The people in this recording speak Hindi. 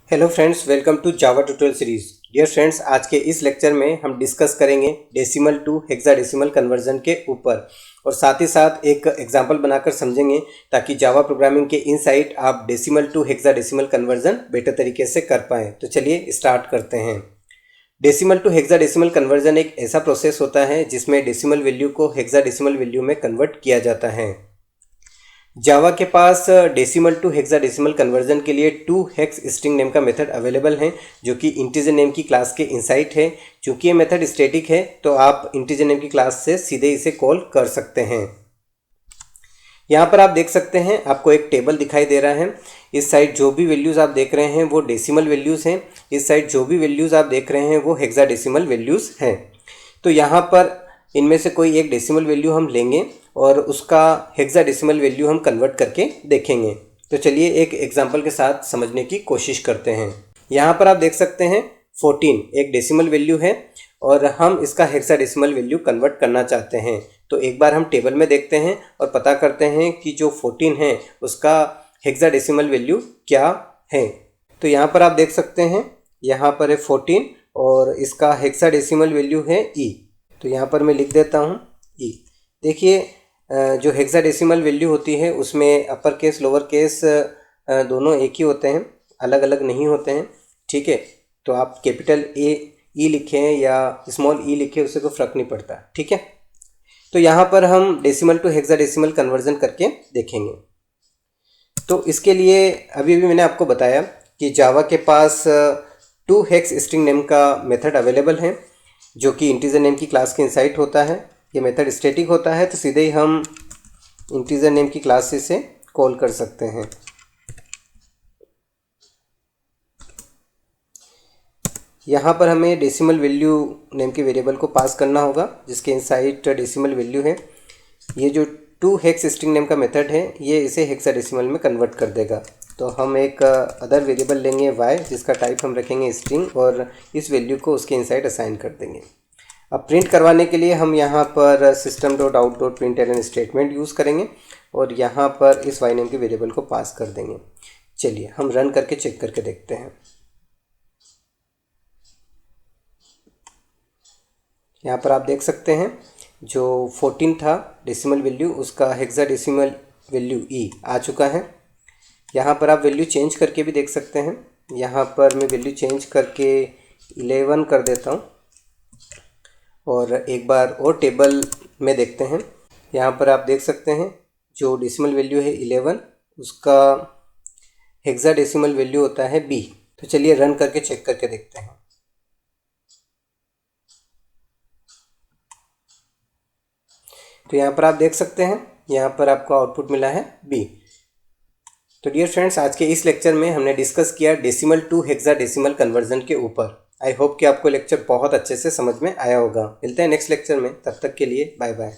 Hello friends, welcome to Java tutorial series. Dear friends, आज के इस लेक्चर में हम डिस्कस करेंगे डेसिमल टू हेक्साडेसिमल कन्वर्जन के ऊपर और साथ ही साथ एक एग्जांपल बनाकर समझेंगे ताकि जावा प्रोग्रामिंग के इनसाइट आप decimal to hexadecimal conversion better तरीके से कर पाएँ। तो चलिए स्टार्ट करते हैं। डेसिमल टू हेक्साडेसिमल कन्वर्जन एक ऐसा प्रोसेस होता है जिसमें डेसिमल वैल्यू को हेक्साडेसिमल वैल्यू में कन्वर्ट किया जाता है। जावा के पास डेसिमल टू हेक्साडेसिमल कन्वर्जन के लिए 2 हेक्स स्ट्रिंग नेम का मेथड अवेलेबल है जो कि इंटीजर नेम की क्लास के इनसाइट है। चूंकि ये मेथड स्टैटिक है तो आप इंटीजर नेम की क्लास से सीधे इसे कॉल कर सकते हैं। यहाँ पर आप देख सकते हैं, आपको एक टेबल दिखाई दे रहा है। इस साइड जो भी वैल्यूज़ आप देख रहे हैं वो डेसिमल वैल्यूज़ हैं, इस साइड जो भी वैल्यूज़ आप देख रहे हैं वो हेक्साडेसिमल वैल्यूज़ हैं। तो यहाँ पर इनमें से कोई एक डेसिमल वैल्यू हम लेंगे और उसका हेक्साडेसिमल वैल्यू हम कन्वर्ट करके देखेंगे। तो चलिए एक एग्जांपल के साथ समझने की कोशिश करते हैं। यहाँ पर आप देख सकते हैं 14 एक डेसिमल वैल्यू है और हम इसका हेक्साडेसिमल वैल्यू कन्वर्ट करना चाहते हैं। तो एक बार हम टेबल में देखते हैं और पता करते हैं कि जो 14 है उसका हेक्साडेसिमल वैल्यू क्या है। तो यहाँ पर आप देख सकते हैं, यहाँ पर है 14 और इसका हेक्साडेसिमल वैल्यू है ई। तो यहाँ पर मैं लिख देता हूँ ई। देखिए, जो हेक्साडेसिमल वैल्यू होती है उसमें अपर केस लोअर केस दोनों एक ही होते हैं, अलग अलग नहीं होते हैं। ठीक है, तो आप कैपिटल ए ई लिखें या स्मॉल ई लिखें, उससे कोई फ़र्क नहीं पड़ता। ठीक है, तो यहाँ पर हम डेसिमल टू हेक्साडेसिमल कन्वर्जन करके देखेंगे। तो इसके लिए अभी मैंने आपको बताया कि जावा के पास 2 हेक्स स्ट्रिंग नेम का मेथड अवेलेबल है जो कि इंटीजर नेम की क्लास के इनसाइट होता है। ये मेथड स्टैटिक होता है तो सीधे ही हम इंटीजर नेम की क्लास से इसे कॉल कर सकते हैं। यहाँ पर हमें डेसिमल वैल्यू नेम के वेरिएबल को पास करना होगा जिसके इनसाइट डेसिमल वैल्यू है। ये जो 2 हेक्स स्ट्रिंग नेम का मेथड है ये इसे हेक्साडेसिमल में कन्वर्ट कर देगा। तो हम एक अदर वेरिएबल लेंगे y जिसका टाइप हम रखेंगे स्ट्रिंग और इस वैल्यू को उसके इनसाइड असाइन कर देंगे। अब प्रिंट करवाने के लिए हम यहाँ पर system.out.println स्टेटमेंट यूज़ करेंगे और यहाँ पर इस y नेम के वेरिएबल को पास कर देंगे। चलिए हम रन करके चेक करके देखते हैं। यहाँ पर आप देख सकते हैं जो 14 था डेसिमल वैल्यू उसका हेक्साडेसिमल वैल्यू ई आ चुका है। यहाँ पर आप वैल्यू चेंज करके भी देख सकते हैं। यहाँ पर मैं वैल्यू चेंज करके 11 कर देता हूँ और एक बार और टेबल में देखते हैं। यहाँ पर आप देख सकते हैं जो डेसिमल वैल्यू है 11 उसका हेक्साडेसिमल वैल्यू होता है बी। तो चलिए रन करके चेक करके देखते हैं। तो यहाँ पर आप देख सकते हैं, यहाँ पर आपको आउटपुट मिला है बी। तो डियर फ्रेंड्स, आज के इस लेक्चर में हमने डिस्कस किया डेसिमल टू हेक्साडेसिमल कन्वर्जन के ऊपर। आई होप कि आपको लेक्चर बहुत अच्छे से समझ में आया होगा। मिलते हैं नेक्स्ट लेक्चर में, तब तक के लिए बाय बाय।